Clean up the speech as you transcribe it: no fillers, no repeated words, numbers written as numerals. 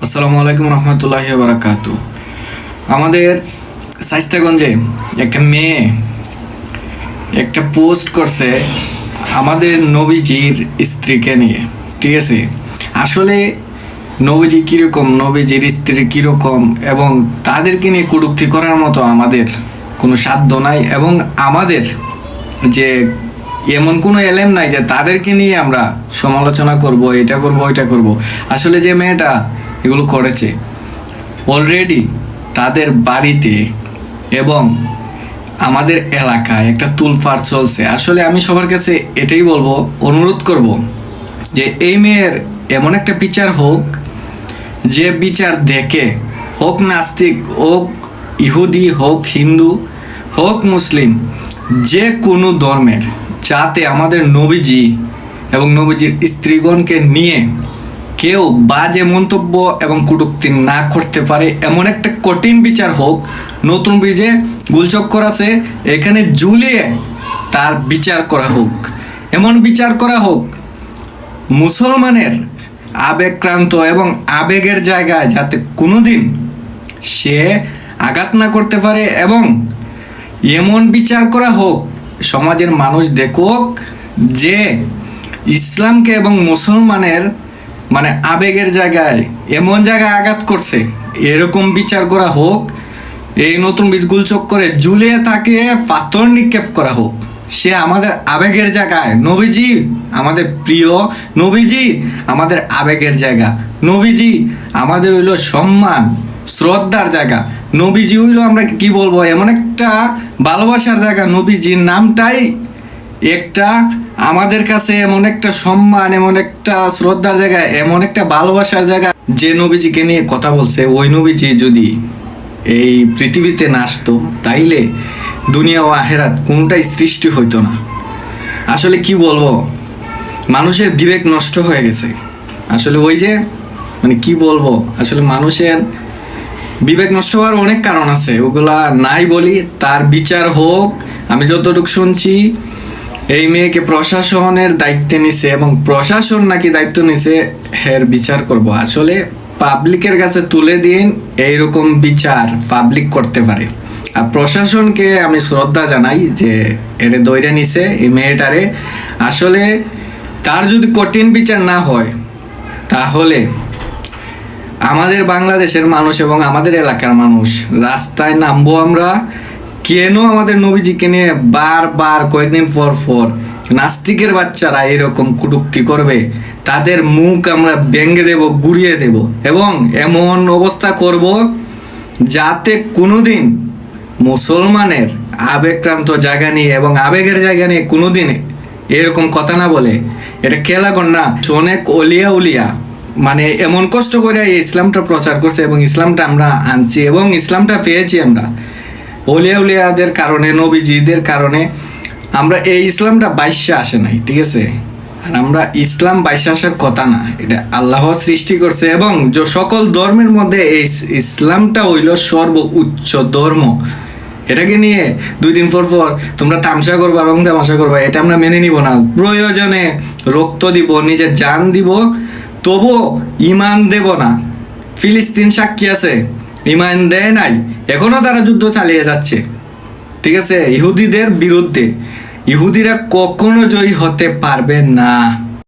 আসসালামু আলাইকুম রহমতুল্লাহি ওয়া বারাকাতু। আমাদের শাইস্তাগঞ্জে একটা মেয়ে একটা পোস্ট করছে আমাদের নবীজির স্ত্রীকে নিয়ে, ঠিক আছে। আসলে নবীজি কীরকম, নবীজির স্ত্রী কীরকম এবং তাদেরকে নিয়ে কটূক্তি করার মতো আমাদের কোনো সাধ্য নাই, এবং আমাদের যে এমন কোনো এলেম নাই যে তাদেরকে নিয়ে আমরা সমালোচনা করব, এটা করব ওইটা করব। আসলে যে মেয়েটা এগুলো করেছে অলরেডি তাদের বাড়িতে এবং আমাদের এলাকায় একটা তুলফাড় চলছে। আসলে আমি সবার কাছে এটাই বলবো, অনুরোধ করব যে এই মেয়ের এমন একটা বিচার হোক, যে বিচার দেখে হোক নাস্তিক, হোক ইহুদি, হোক হিন্দু, হোক মুসলিম, যে কোনো ধর্মের, যাতে আমাদের নবীজি এবং নবীজির স্ত্রীগণকে নিয়ে কেউ বাজে মন্তব্য এবং কটূক্তি না করতে পারে, এমন একটা কঠিন বিচার হোক। নতুন ব্রিজে গুলচক্কর আছে, এখানে ঝুলিয়ে তার বিচার করা হোক। এমন বিচার করা হোক মুসলমানের আবেগক্রান্ত এবং আবেগের জায়গায় যাতে কোনোদিন সে আঘাত না করতে পারে, এবং এমন বিচার করা হোক সমাজের মানুষ দেখুক যে ইসলামকে এবং মুসলমানের আবেগের জায়গায় এমন জায়গায় আঘাত করছে, এরকম বিচার করা হোক। এই নতুন বীজ গুলচক্করে ঝুলিয়ে তাকে পাথর নিক্ষেপ করা হোক। সে আমাদের আবেগের জায়গায়, নবীজি আমাদের প্রিয়, নবীজি আমাদের আবেগের জায়গা, নবীজি আমাদের হইল সম্মান শ্রদ্ধার জায়গা, নবীজি হইল আমরা কি বলবো এমন একটা ভালোবাসার জায়গা। নবীজির নামটাই একটা আমাদের কাছে এমন একটা সম্মান, এমন একটা শ্রদ্ধার জায়গা, এমন একটা ভালোবাসার জায়গা। যে নবীজিকে নিয়ে কথা বলছে ওই নবীজি যদি এই পৃথিবীতে না আসতো, তাইলে দুনিয়া ও আখেরাত কোনটাই সৃষ্টি হইতো না। আসলে কি বলবো, মানুষের বিবেক নষ্ট হয়ে গেছে। আসলে ওই যে কি বলবো, আসলে মানুষের বিবেক নষ্ট হওয়ার অনেক কারণ আছে, ওগুলা নাই বলি। তার বিচার হোক। আমি যতটুকু শুনছি এই মেয়েকে প্রশাসনের দায়িত্বে নিছে, এবং প্রশাসন নাকি দায়িত্ব নিছে এর বিচার করব। আসলে পাবলিকের কাছে তুলে দিন, এইরকম বিচার পাবলিক করতে পারে। আর প্রশাসনকে আমি শ্রদ্ধা জানাই যে এর দইরা নিছে এই মেয়েটারে। আসলে তার যদি কঠিন বিচার না হয়, তাহলে আমাদের বাংলাদেশের মানুষ এবং আমাদের এলাকার মানুষ রাস্তায় নামবো আমরা। কেন আমাদের নবীজিকে নিয়ে বারবার কয়েকদিন পর পর নাস্তিকের বাচ্চারা এরকম কটূক্তি করবে, তাদের মুখ আমরা ভেঙে দেব, গুড়িয়ে দেব, এবং এমন অবস্থা করব যাতে কোনোদিন মুসলমানের আবেগক্রান্ত জায়গা নিয়ে এবং আবেগের জায়গা নিয়ে কোনোদিন এরকম কথা না বলে। এটা খেলাগণ না, অনেক অলিয়া উলিয়া এমন কষ্ট করে এই ইসলামটা প্রচার করছে, এবং ইসলামটা আমরা আনছি এবং ইসলামটা পেয়েছি আমরা অলিয়া উলিয়াদের কারণে, নবীজিদের কারণে। আমরা এই ইসলামটা বাইশে আসে নাই, ঠিক আছে। আর আমরা ইসলাম বাইশে আসার কথা না, এটা আল্লাহ সৃষ্টি করছে, এবং যে সকল ধর্মের মধ্যে এই ইসলামটা হইল সর্বোচ্চ ধর্ম। এটাকে নিয়ে 2 দিন পর পর তোমরা তামসা করবা এবং তামাশা করবা, এটা আমরা মেনে নিব না। প্রয়োজনে রক্ত দিব, নিজের জান দিব, তবু ইমান দেব না। ফিলিস্তিন সাক্ষী আছে, ইমান দেয় নাই, এখনো তারা যুদ্ধ চালিয়ে যাচ্ছে, ঠিক আছে, ইহুদিদের বিরুদ্ধে। ইহুদিরা কখনো জয়ী হতে পারবে না।